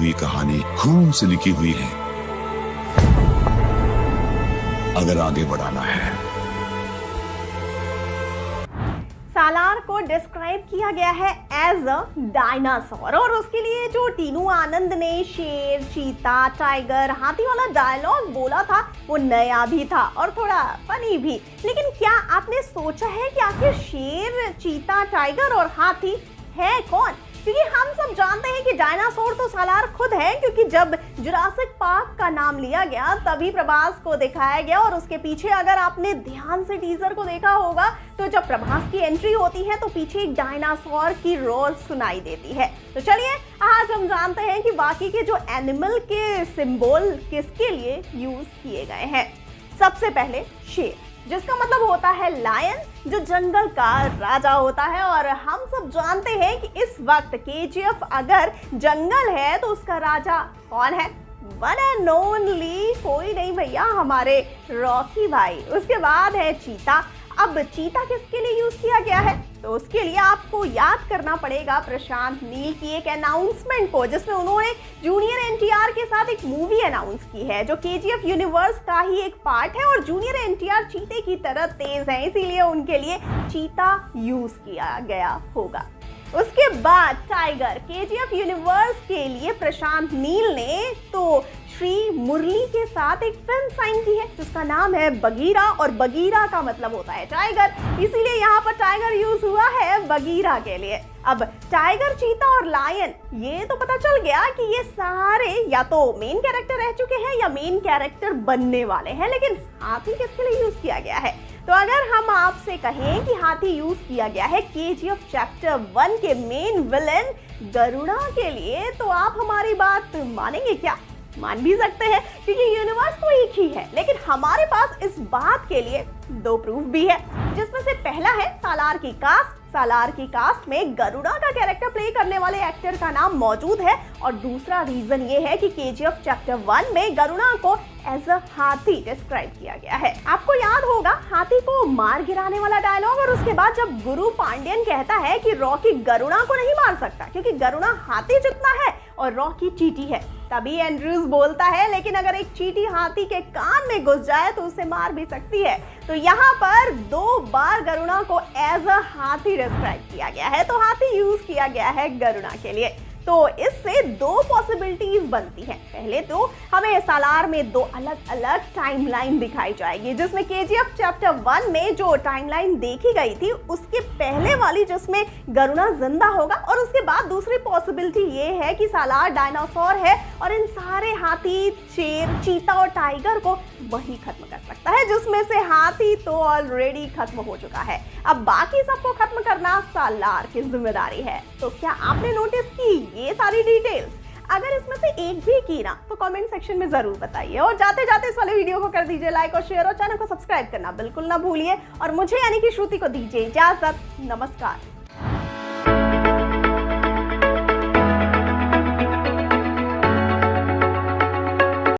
हुई कहानी खून से लिखी हुई है। अगर आगे बढ़ाना है। सालार को डिस्क्राइब किया गया है एज अ डायनासोर और उसके लिए जो टीनू आनंद ने शेर, चीता, टाइगर, हाथी वाला डायलॉग बोला था वो नया भी था और थोड़ा फनी भी। लेकिन क्या आपने सोचा है कि आखिर शेर, चीता, टाइगर और हाथी है कौन? क्योंकि हम सब जानते हैं कि डायनासोर तो सालार खुद है, क्योंकि जब जुरासिक पार्क का नाम लिया गया तभी प्रभास को दिखाया गया और उसके पीछे अगर आपने ध्यान से टीजर को देखा होगा तो जब प्रभास की एंट्री होती है तो पीछे एक डायनासोर की रोर सुनाई देती है। तो चलिए आज हम जानते हैं कि बाकी के जो एनिमल के सिंबल किसके लिए यूज किए गए हैं। सबसे पहले शेर, जिसका मतलब होता है लायन, जो जंगल का राजा होता है और हम सब जानते हैं कि इस वक्त केजीएफ अगर जंगल है तो उसका राजा कौन है? वन एंड ओनली कोई नहीं भैया, हमारे रॉकी भाई। उसके बाद है चीता। अब चीता किसके लिए यूज किया गया है? तो उसके लिए आपको याद करना पड़ेगा प्रशांत नील की एक अनाउंसमेंट को, जिसमें उन्होंने जूनियर एनटीआर के साथ एक मूवी अनाउंस की है जो केजीएफ यूनिवर्स का ही एक पार्ट है और जूनियर एनटीआर चीते की तरह तेज है, इसीलिए उनके लिए चीता यूज किया गया होगा। उसके बाद टाइगर, केजीएफ यूनिवर्स के लिए प्रशांत नील ने तो श्री मुरली के साथ एक फिल्म साइन की है जिसका नाम है बगीरा और बगीरा का मतलब होता है टाइगर, इसीलिए यहाँ पर टाइगर यूज हुआ है बगीरा के लिए। अब टाइगर, चीता और लायन, ये तो पता चल गया कि ये सारे या तो मेन कैरेक्टर रह चुके हैं या मेन कैरेक्टर बनने वाले हैं, लेकिन हाथी किसके लिए यूज किया गया है? तो अगर हम आपसे कहें कि हाथी यूज किया गया है केजीएफ चैप्टर 1 के मेन विलेन गरुड़ा के लिए, तो आप हमारी बात मानेंगे क्या? मान भी सकते हैं क्योंकि यूनिवर्स तो एक ही है, लेकिन हमारे पास इस बात के लिए 2 प्रूफ भी है, जिसमें से पहला है सालार की कास्ट। सालार की कास्ट में गरुड़ा का कैरेक्टर प्ले करने वाले एक्टर का नाम मौजूद है और दूसरा रीजन ये है कि केजीएफ चैप्टर 1 में गरुड़ा को एज अ हाथी डिस्क्राइब किया गया है। आपको याद होगा हाथी को मार गिराने वाला डायलॉग और उसके बाद जब गुरु पांड्यन कहता है कि रॉकी गरुड़ा को नहीं मार सकता क्योंकि गरुड़ा हाथी जितना है और रॉकी चींटी है, तभी एंड्रूज बोलता है लेकिन अगर एक चींटी हाथी के कान में घुस जाए तो उसे मार भी सकती है। तो यहाँ पर 2 बार गरुड़ा को एज अ हाथी डिस्क्राइब किया गया है, तो हाथी यूज किया गया है गरुड़ा के लिए। तो इससे 2 पॉसिबिलिटीज बनती हैं। पहले तो हमें सालार में 2 अलग अलग टाइमलाइन दिखाई जाएगी, जिसमें केजीएफ चैप्टर 1 में जो टाइमलाइन देखी गई थी उसके पहले वाली जिसमें गरुड़ा जिंदा होगा और उसके बाद दूसरी पॉसिबिलिटी ये है कि सालार डायनासोर है और इन सारे हाथी, शेर, चीता और टाइगर को वही खत्म कर सकता है, जिसमें से हाथी तो ऑलरेडी खत्म हो चुका है। अब बाकी सबको खत्म करना सालार की जिम्मेदारी है। तो क्या आपने नोटिस की ये सारी डिटेल्स? अगर इसमें से एक भी की ना तो कमेंट सेक्शन में जरूर बताइए और जाते जाते इस वाले वीडियो को कर दीजिए लाइक और शेयर और चैनल को सब्सक्राइब करना बिल्कुल ना भूलिए और मुझे यानी कि श्रुति को दीजिए इजाजत। नमस्कार।